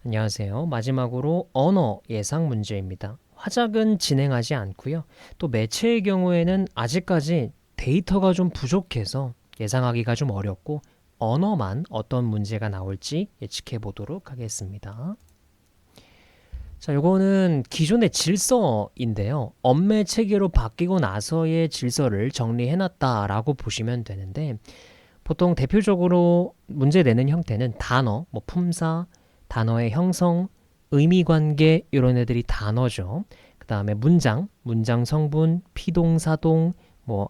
안녕하세요. 마지막으로 언어 예상 문제입니다. 화작은 진행하지 않고요. 또 매체의 경우에는 아직까지 데이터가 좀 부족해서 예상하기가 좀 어렵고 언어만 어떤 문제가 나올지 예측해 보도록 하겠습니다. 자, 요거는 기존의 질서인데요. 언매 체계로 바뀌고 나서의 질서를 정리해 놨다라고 보시면 되는데 보통 대표적으로 문제 내는 형태는 단어, 품사, 단어의 형성, 의미관계 이런 애들이 단어죠. 그 다음에 문장, 문장 성분, 피동사동,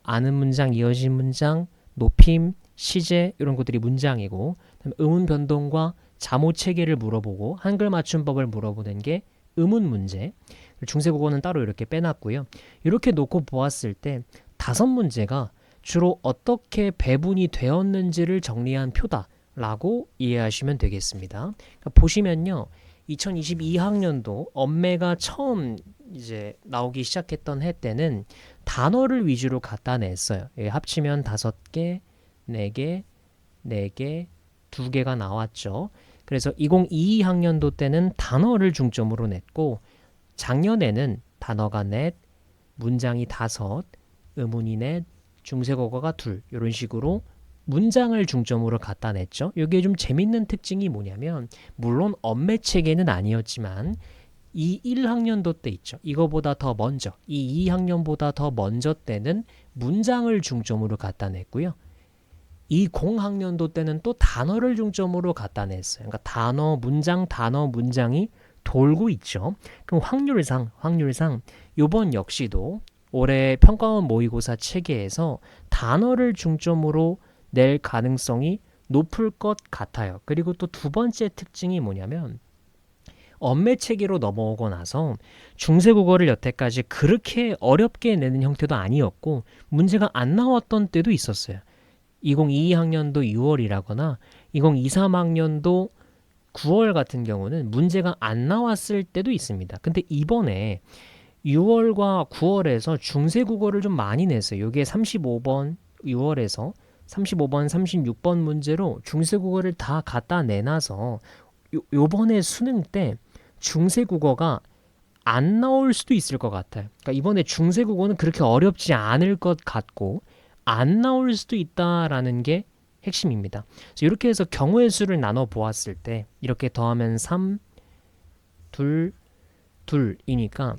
아는 문장, 이어진 문장, 높임, 시제 이런 것들이 문장이고 그다음에 의문 변동과 자모 체계를 물어보고 한글 맞춤법을 물어보는 게 의문 문제. 중세국어는 따로 이렇게 빼놨고요. 이렇게 놓고 보았을 때 5문제가 주로 어떻게 배분이 되었는지를 정리한 표다라고 이해하시면 되겠습니다. 그러니까 보시면요. 2022학년도 언매가 처음 이제 나오기 시작했던 해 때는 단어를 위주로 갖다 냈어요. 합치면 5개, 4개, 4개, 2개가 나왔죠. 그래서 2022학년도 때는 단어를 중점으로 냈고 작년에는 단어가 넷, 문장이 5, 의문이 넷, 중세국어가 2 이런 식으로 문장을 중점으로 갖다 냈죠. 이게 좀 재밌는 특징이 뭐냐면 물론 언매 체계는 아니었지만 이 1학년도 때 있죠. 이거보다 더 먼저 이 2학년보다 더 먼저 때는 문장을 중점으로 갖다 냈고요. 이 0학년도 때는 또 단어를 중점으로 갖다 냈어요. 그러니까 단어, 문장이 돌고 있죠. 그럼 확률상 이번 역시도 올해 평가원 모의고사 체계에서 단어를 중점으로 낼 가능성이 높을 것 같아요. 그리고 또 두 번째 특징이 뭐냐면 언매 체계로 넘어오고 나서 중세국어를 여태까지 그렇게 어렵게 내는 형태도 아니었고 문제가 안 나왔던 때도 있었어요. 2022학년도 6월이라거나 2023학년도 9월 같은 경우는 문제가 안 나왔을 때도 있습니다. 근데 이번에 6월과 9월에서 중세국어를 좀 많이 냈어요. 이게 35번 6월에서 35번, 36번 문제로 중세국어를 다 갖다 내놔서 요번에 수능 때 중세국어가 안 나올 수도 있을 것 같아요. 그러니까 이번에 중세국어는 그렇게 어렵지 않을 것 같고 안 나올 수도 있다라는 게 핵심입니다. 그래서 이렇게 해서 경우의 수를 나눠 보았을 때 이렇게 더하면 3, 2, 2이니까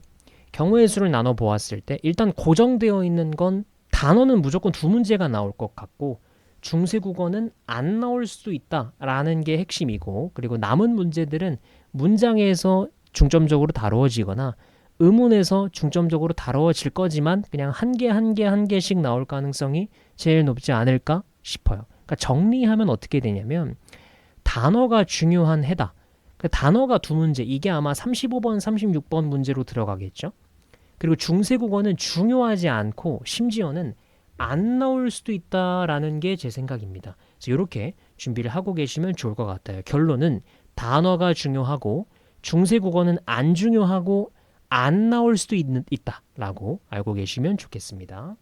경우의 수를 나눠 보았을 때 일단 고정되어 있는 건 단어는 무조건 2문제가 나올 것 같고 중세국어는 안 나올 수도 있다라는 게 핵심이고 그리고 남은 문제들은 문장에서 중점적으로 다루어지거나 의문에서 중점적으로 다루어질 거지만 그냥 한 개씩 나올 가능성이 제일 높지 않을까 싶어요. 그러니까 정리하면 어떻게 되냐면 단어가 중요한 해다. 그 단어가 2문제 이게 아마 35번, 36번 문제로 들어가겠죠. 그리고 중세국어는 중요하지 않고 심지어는 안 나올 수도 있다라는 게 제 생각입니다. 그래서 이렇게 준비를 하고 계시면 좋을 것 같아요. 결론은 단어가 중요하고 중세국어는 안 중요하고 안 나올 수도 있다라고 알고 계시면 좋겠습니다.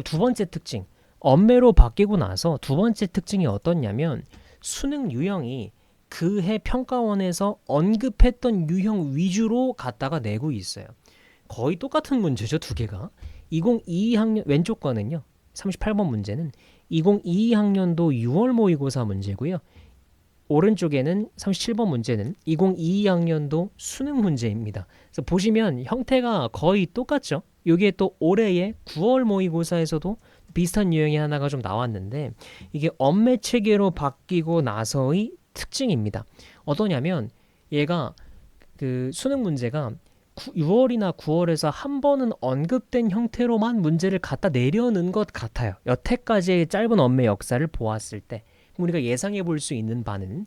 두 번째 특징, 언매로 바뀌고 나서 두 번째 특징이 어떻냐면 수능 유형이 그 해 평가원에서 언급했던 유형 위주로 갖다가 내고 있어요. 거의 똑같은 문제죠, 두 개가. 2022학년 왼쪽 거는요. 38번 문제는 2022학년도 6월 모의고사 문제고요. 오른쪽에는 37번 문제는 2022학년도 수능 문제입니다. 그래서 보시면 형태가 거의 똑같죠. 이게 또 올해의 9월 모의고사에서도 비슷한 유형이 하나가 좀 나왔는데 이게 언매 체계로 바뀌고 나서의 특징입니다. 어떠냐면 얘가 그 수능 문제가 6월이나 9월에서 한 번은 언급된 형태로만 문제를 갖다 내려는 것 같아요. 여태까지의 짧은 언매 역사를 보았을 때 우리가 예상해 볼 수 있는 바는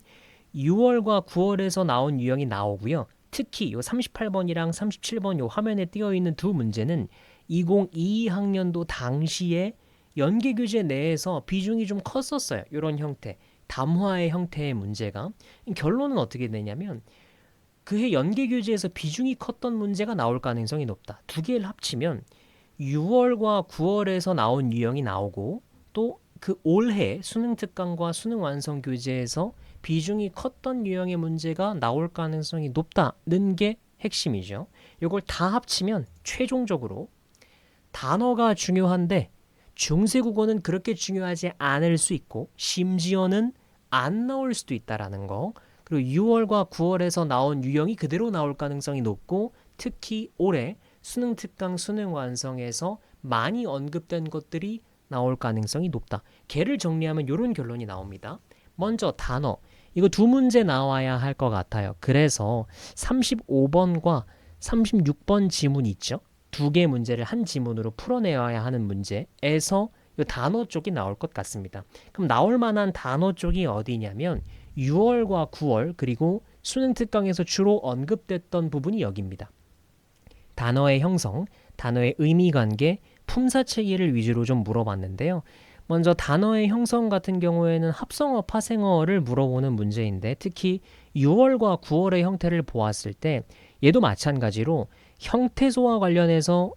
6월과 9월에서 나온 유형이 나오고요. 특히 요 38번이랑 37번 요 화면에 띄어 있는 두 문제는 2022학년도 당시에 연계교재 내에서 비중이 좀 컸었어요. 이런 형태, 담화의 형태의 문제가. 결론은 어떻게 되냐면 그해 연계교재에서 비중이 컸던 문제가 나올 가능성이 높다. 두 개를 합치면 6월과 9월에서 나온 유형이 나오고 또 그 올해 수능 특강과 수능 완성 교재에서 비중이 컸던 유형의 문제가 나올 가능성이 높다는 게 핵심이죠. 이걸 다 합치면 최종적으로 단어가 중요한데 중세국어는 그렇게 중요하지 않을 수 있고 심지어는 안 나올 수도 있다라는 거. 그리고 6월과 9월에서 나온 유형이 그대로 나올 가능성이 높고 특히 올해 수능 특강 수능 완성에서 많이 언급된 것들이 나올 가능성이 높다. 걔를 정리하면 이런 결론이 나옵니다. 먼저 단어. 이거 두 문제 나와야 할 것 같아요. 그래서 35번과 36번 지문 있죠? 두 개 문제를 한 지문으로 풀어내야 하는 문제에서 이 단어 쪽이 나올 것 같습니다. 그럼 나올 만한 단어 쪽이 어디냐면 6월과 9월 그리고 수능 특강에서 주로 언급됐던 부분이 여기입니다. 단어의 형성, 단어의 의미관계, 품사체계를 위주로 좀 물어봤는데요. 먼저 단어의 형성 같은 경우에는 합성어, 파생어를 물어보는 문제인데 특히 6월과 9월의 형태를 보았을 때 얘도 마찬가지로 형태소와 관련해서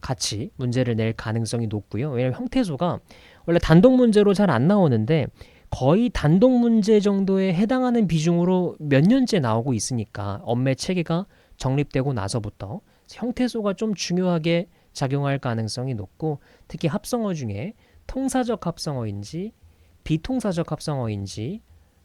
같이 문제를 낼 가능성이 높고요. 왜냐하면 형태소가 원래 단독 문제로 잘 안 나오는데 거의 단독 문제 정도에 해당하는 비중으로 몇 년째 나오고 있으니까 언매 체계가 정립되고 나서부터 형태소가 좀 중요하게 작용할 가능성이 높고 특히 합성어 중에 통사적 합성어인지 비통사적 합성어인지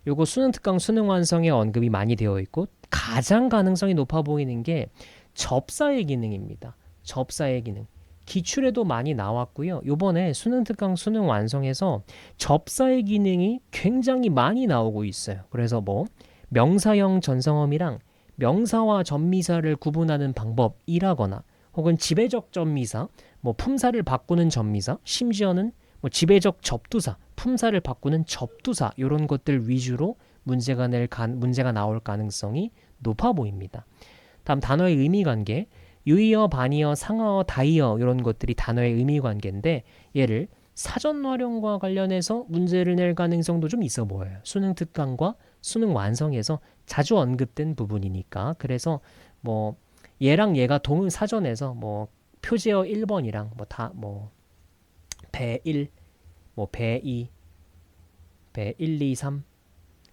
요거 수능 특강 수능 완성에 언급이 많이 되어 있고 가장 가능성이 높아 보이는 게 접사의 기능입니다. 접사의 기능. 기출에도 많이 나왔고요. 요번에 수능 특강 수능 완성에서 접사의 기능이 굉장히 많이 나오고 있어요. 그래서 뭐 명사형 전성어미랑 명사와 전미사를 구분하는 방법이라거나 혹은 지배적 전미사, 뭐 품사를 바꾸는 전미사, 심지어는 뭐 지배적 접두사, 품사를 바꾸는 접두사 이런 것들 위주로 문제가 나올 가능성이 높아 보입니다. 다음 단어의 의미관계, 유의어, 반의어, 상하어, 다의어 이런 것들이 단어의 의미관계인데 얘를 사전 활용과 관련해서 문제를 낼 가능성도 좀 있어 보여요. 수능 특강과 수능 완성에서 자주 언급된 부분이니까 그래서 뭐 얘랑 얘가 사전에서 뭐 표제어 1번이랑 배 1, 배 2, 배 1, 2, 3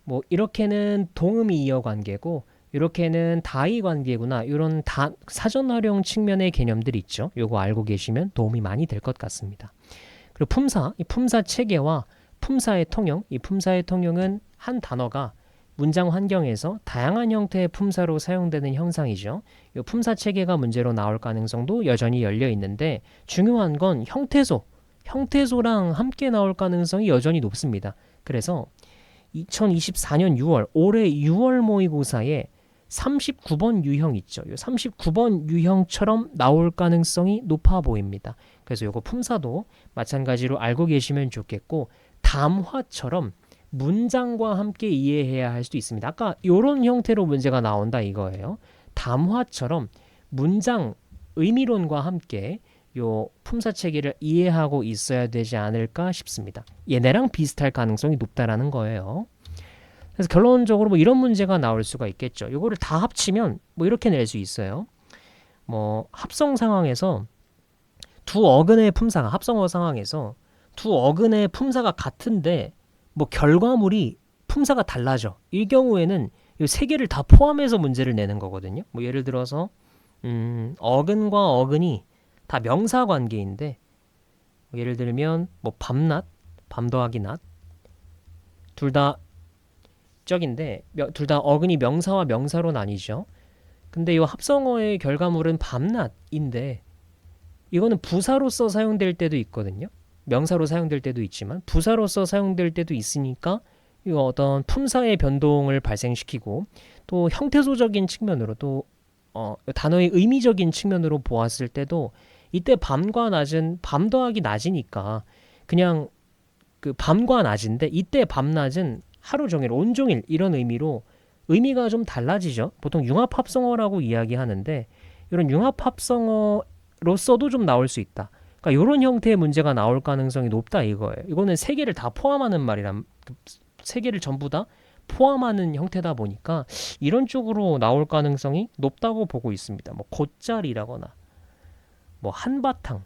뭐 이렇게는 동음이 이어 관계고 이렇게는 다의 관계구나. 이런 사전 활용 측면의 개념들이 있죠. 요거 알고 계시면 도움이 많이 될 것 같습니다. 그리고 품사, 이 품사 체계와 품사의 통용, 이 품사의 통용은 한 단어가 문장 환경에서 다양한 형태의 품사로 사용되는 형상이죠. 이 품사 체계가 문제로 나올 가능성도 여전히 열려 있는데 중요한 건 형태소랑 함께 나올 가능성이 여전히 높습니다. 그래서 2024년 6월, 올해 6월 모의고사에 39번 유형 있죠. 이 39번 유형처럼 나올 가능성이 높아 보입니다. 그래서 이거 품사도 마찬가지로 알고 계시면 좋겠고 담화처럼 문장과 함께 이해해야 할 수도 있습니다. 아까 이런 형태로 문제가 나온다 이거예요. 담화처럼 문장 의미론과 함께 요 품사 체계를 이해하고 있어야 되지 않을까 싶습니다. 얘네랑 비슷할 가능성이 높다라는 거예요. 그래서 결론적으로 뭐 이런 문제가 나올 수가 있겠죠. 요거를 다 합치면 뭐 이렇게 낼 수 있어요. 뭐 합성 상황에서 두 어근의 품사가 합성어 상황에서 두 어근의 품사가 같은데 뭐 결과물이 품사가 달라져. 이 경우에는 이 세 개를 다 포함해서 문제를 내는 거거든요. 뭐 예를 들어서 어근과 어근이 다 명사 관계인데 뭐 예를 들면 뭐 밤낮, 밤 더하기 낮 둘 다 적인데 둘 다 어근이 명사와 명사로 나뉘죠. 근데 이 합성어의 결과물은 밤낮인데 이거는 부사로서 사용될 때도 있거든요. 명사로 사용될 때도 있지만 부사로서 사용될 때도 있으니까 이거 어떤 품사의 변동을 발생시키고 또 형태소적인 측면으로 또 단어의 의미적인 측면으로 보았을 때도 이때 밤과 낮은 밤 더하기 낮이니까 그냥 그 밤과 낮인데 이때 밤낮은 하루 종일 온종일 이런 의미로 의미가 좀 달라지죠. 보통 융합합성어라고 이야기하는데 이런 융합합성어로서도 좀 나올 수 있다. 그러니까 이런 형태의 문제가 나올 가능성이 높다 이거예요. 이거는 세 개를 다 포함하는 말이란 세 개를 전부 다 포함하는 형태다 보니까 이런 쪽으로 나올 가능성이 높다고 보고 있습니다. 뭐 곧자리라거나 뭐 한바탕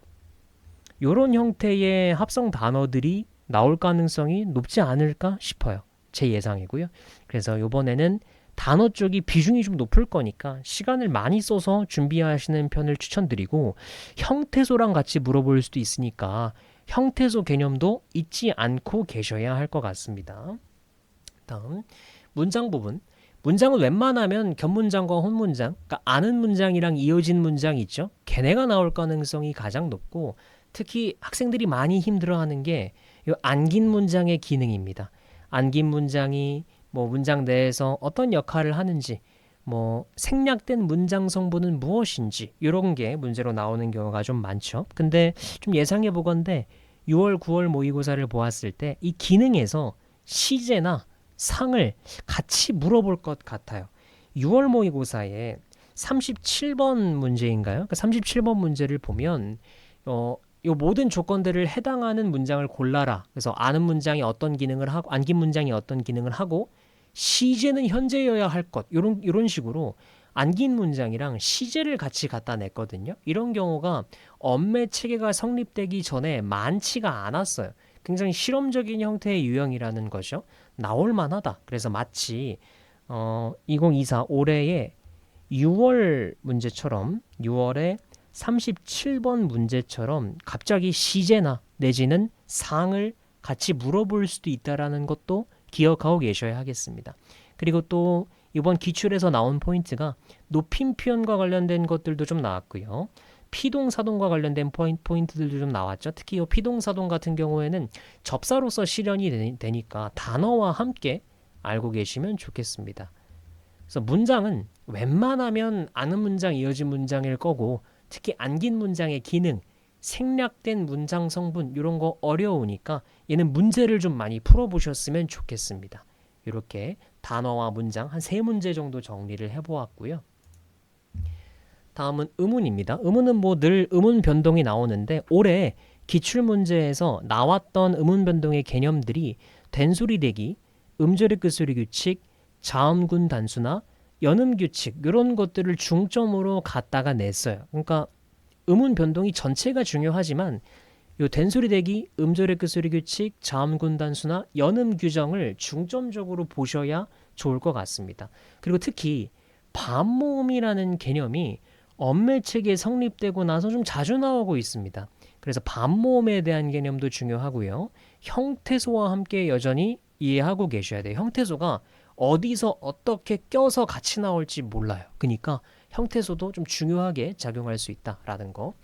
이런 형태의 합성 단어들이 나올 가능성이 높지 않을까 싶어요. 제 예상이고요. 그래서 이번에는 단어 쪽이 비중이 좀 높을 거니까 시간을 많이 써서 준비하시는 편을 추천드리고 형태소랑 같이 물어볼 수도 있으니까 형태소 개념도 잊지 않고 계셔야 할 것 같습니다. 다음 문장 부분. 문장은 웬만하면 견문장과 혼문장, 그러니까 아는 문장이랑 이어진 문장 있죠? 걔네가 나올 가능성이 가장 높고 특히 학생들이 많이 힘들어하는 게 이 안긴 문장의 기능입니다. 안긴 문장이 뭐 문장 내에서 어떤 역할을 하는지, 뭐 생략된 문장 성분은 무엇인지 이런 게 문제로 나오는 경우가 좀 많죠. 근데 좀 예상해 보건대 6월, 9월 모의고사를 보았을 때 이 기능에서 시제나 상을 같이 물어볼 것 같아요. 6월 모의고사에 37번 문제인가요? 그 37번 문제를 보면 이 모든 조건들을 해당하는 문장을 골라라. 그래서 아는 문장이 어떤 기능을 하고 안긴 문장이 어떤 기능을 하고 시제는 현재여야 할 것. 이런 식으로 안긴 문장이랑 시제를 같이 갖다 냈거든요. 이런 경우가 언매 체계가 성립되기 전에 많지가 않았어요. 굉장히 실험적인 형태의 유형이라는 거죠. 나올 만하다. 그래서 마치 2024 올해의 6월 문제처럼 6월에 37번 문제처럼 갑자기 시제나 내지는 상을 같이 물어볼 수도 있다라는 것도 기억하고 계셔야 하겠습니다. 그리고 또 이번 기출에서 나온 포인트가 높임 표현과 관련된 것들도 좀 나왔고요. 피동사동과 관련된 포인트들도 좀 나왔죠. 특히 이 피동사동 같은 경우에는 접사로서 실현이 되니까 단어와 함께 알고 계시면 좋겠습니다. 그래서 문장은 웬만하면 아는 문장, 이어진 문장일 거고 특히 안긴 문장의 기능, 생략된 문장 성분 이런 거 어려우니까 얘는 문제를 좀 많이 풀어보셨으면 좋겠습니다. 이렇게 단어와 문장 한 3문제 정도 정리를 해보았고요. 다음은 의문입니다. 의문은 뭐 늘 의문 변동이 나오는데 올해 기출문제에서 나왔던 의문 변동의 개념들이 된소리 대기, 음절의 끝소리 규칙, 자음군 단수나 연음 규칙 이런 것들을 중점으로 갖다가 냈어요. 그러니까 의문 변동이 전체가 중요하지만 요 된소리 대기, 음절의 끝소리 규칙, 자음군 단수나 연음 규정을 중점적으로 보셔야 좋을 것 같습니다. 그리고 특히 반모음이라는 개념이 언매체계 성립되고 나서 좀 자주 나오고 있습니다. 그래서 반모음에 대한 개념도 중요하고요. 형태소와 함께 여전히 이해하고 계셔야 돼요. 형태소가 어디서 어떻게 껴서 같이 나올지 몰라요. 그러니까 형태소도 좀 중요하게 작용할 수 있다라는 거.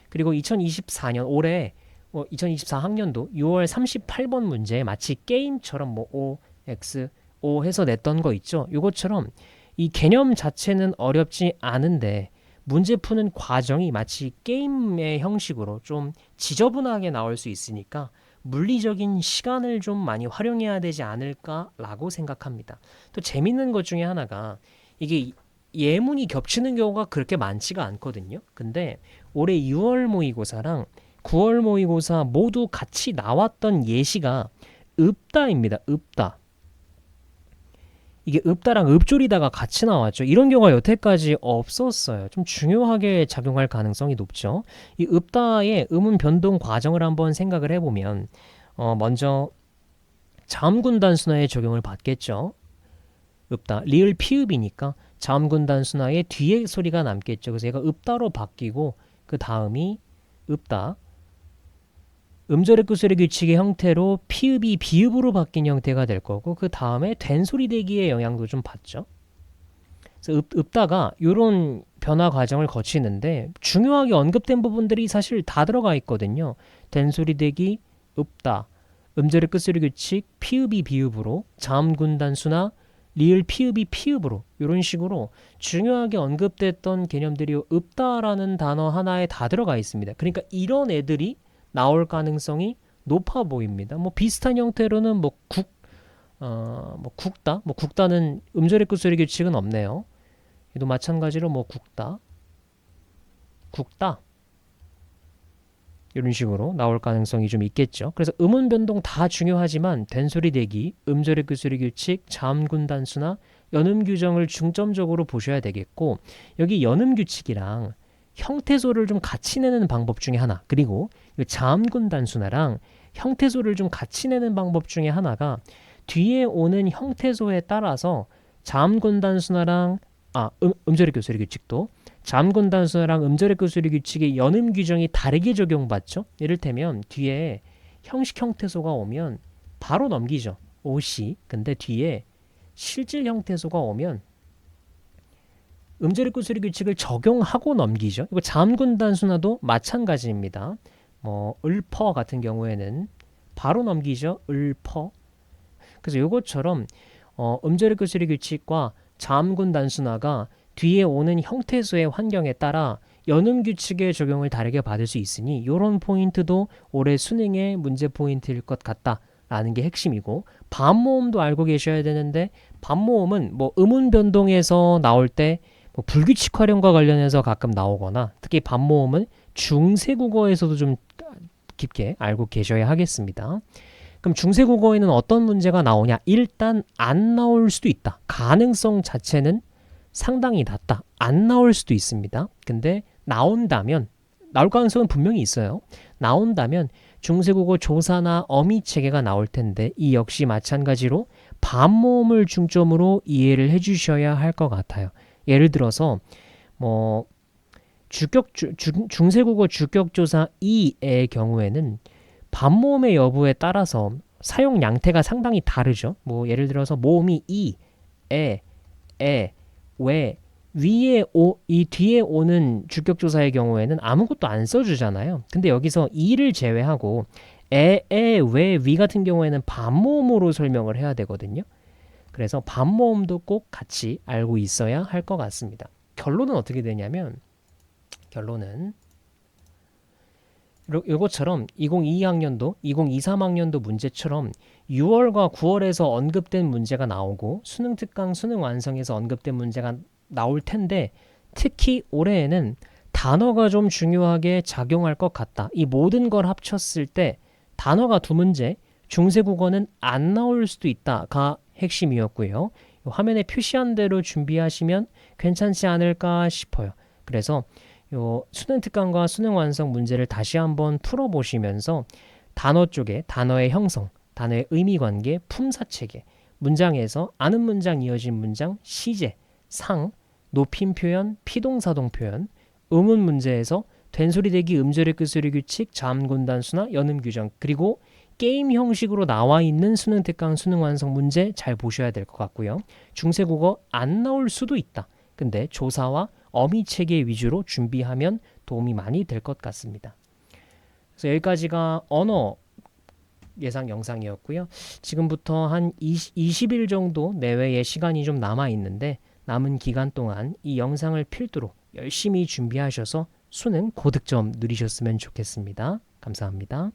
그리고 2024년 올해 2024학년도 6월 38번 문제 마치 게임처럼 뭐 O, X, O 해서 냈던 거 있죠. 이것처럼 이 개념 자체는 어렵지 않은데 문제 푸는 과정이 마치 게임의 형식으로 좀 지저분하게 나올 수 있으니까 물리적인 시간을 좀 많이 활용해야 되지 않을까라고 생각합니다. 또 재밌는 것 중에 하나가 이게 예문이 겹치는 경우가 그렇게 많지가 않거든요. 근데 올해 6월 모의고사랑 9월 모의고사 모두 같이 나왔던 예시가 읍다입니다. 읍다. 이게 읍다랑 읍조리다가 같이 나왔죠. 이런 경우가 여태까지 없었어요. 좀 중요하게 작용할 가능성이 높죠. 이 읍다의 음운 변동 과정을 한번 생각을 해보면 먼저 자음군 단순화의 적용을 받겠죠. 읍다, 리을 피읍이니까 자음군 단순화의 뒤에 소리가 남겠죠. 그래서 얘가 읍다로 바뀌고 그 다음이 읍다, 음절의 끝소리 규칙의 형태로 피읍이 비읍으로 바뀐 형태가 될 거고 그 다음에 된소리 대기의 영향도 좀 받죠. 그래서 읍다가 이런 변화 과정을 거치는데 중요하게 언급된 부분들이 사실 다 들어가 있거든요. 된소리 대기, 읍다, 음절의 끝소리 규칙, 피읍이 비읍으로, 자음군 단수나 리을 피읍이 피읍으로 이런 식으로 중요하게 언급됐던 개념들이 읍다라는 단어 하나에 다 들어가 있습니다. 그러니까 이런 애들이 나올 가능성이 높아 보입니다. 뭐 비슷한 형태로는 국다, 국다는 음절의 끝소리 규칙은 없네요. 얘도 마찬가지로 국다 이런 식으로 나올 가능성이 좀 있겠죠. 그래서 음운 변동 다 중요하지만 된소리 대기, 음절의 끝소리 규칙, 자음군 단수나 연음 규정을 중점적으로 보셔야 되겠고 여기 연음 규칙이랑 형태소를 좀 같이 내는 방법 중에 하나, 그리고 자음군 단순화랑 형태소를 좀 같이 내는 방법 중에 하나가 뒤에 오는 형태소에 따라서 자음군단순화랑 음절의 교수리 규칙도 자음군단순화랑 음절의 교수리 규칙의 연음 규정이 다르게 적용받죠. 이를테면 뒤에 형식 형태소가 오면 바로 넘기죠. 오시. 근데 뒤에 실질 형태소가 오면 음절의 구수리 규칙을 적용하고 넘기죠. 이거 자음군 단순화도 마찬가지입니다. 뭐 을퍼 같은 경우에는 바로 넘기죠. 을퍼. 그래서 이것처럼 음절의 구수리 규칙과 자음군 단순화가 뒤에 오는 형태수의 환경에 따라 연음 규칙의 적용을 다르게 받을 수 있으니 이런 포인트도 올해 수능의 문제 포인트일 것 같다라는 게 핵심이고, 반모음도 알고 계셔야 되는데 반모음은 뭐 음운 변동에서 나올 때 뭐 불규칙 활용과 관련해서 가끔 나오거나 특히 반모음은 중세국어에서도 좀 깊게 알고 계셔야 하겠습니다. 그럼 중세국어에는 어떤 문제가 나오냐? 일단 안 나올 수도 있다. 가능성 자체는 상당히 낮다. 안 나올 수도 있습니다. 근데 나온다면, 나올 가능성은 분명히 있어요. 나온다면 중세국어 조사나 어미체계가 나올 텐데 이 역시 마찬가지로 반모음을 중점으로 이해를 해주셔야 할 것 같아요. 예를 들어서 뭐 중세국어 주격조사 2의 경우에는 반모음의 여부에 따라서 사용 양태가 상당히 다르죠. 뭐 예를 들어서 모음이 이, 에, 왜, 위에 이 뒤에 오는 주격조사의 경우에는 아무것도 안 써주잖아요. 근데 여기서 이를 제외하고 왜, 위 같은 경우에는 반모음으로 설명을 해야 되거든요. 그래서 반모음도 꼭 같이 알고 있어야 할 것 같습니다. 결론은 어떻게 되냐면, 결론은 이것처럼 2022학년도, 2023학년도 문제처럼 6월과 9월에서 언급된 문제가 나오고 수능 특강, 수능 완성에서 언급된 문제가 나올 텐데, 특히 올해에는 단어가 좀 중요하게 작용할 것 같다. 이 모든 걸 합쳤을 때 단어가 두 문제, 중세국어는 안 나올 수도 있다가 핵심이었고요. 화면에 표시한 대로 준비하시면 괜찮지 않을까 싶어요. 그래서 요 수능 특강과 수능 완성 문제를 다시 한번 풀어보시면서 단어 쪽에 단어의 형성, 단어의 의미관계, 품사체계, 문장에서 아는 문장, 이어진 문장, 시제, 상, 높임 표현, 피동사동 표현, 음운 문제에서 된소리 대기, 음절의 끝소리 규칙, 자음군 단수나 연음 규정, 그리고 게임 형식으로 나와 있는 수능 특강, 수능 완성 문제 잘 보셔야 될 것 같고요. 중세국어 안 나올 수도 있다. 근데 조사와 어미체계 위주로 준비하면 도움이 많이 될 것 같습니다. 그래서 여기까지가 언어 예상 영상이었고요. 지금부터 한 20일 정도 내외의 시간이 좀 남아 있는데 남은 기간 동안 이 영상을 필두로 열심히 준비하셔서 수능 고득점 누리셨으면 좋겠습니다. 감사합니다.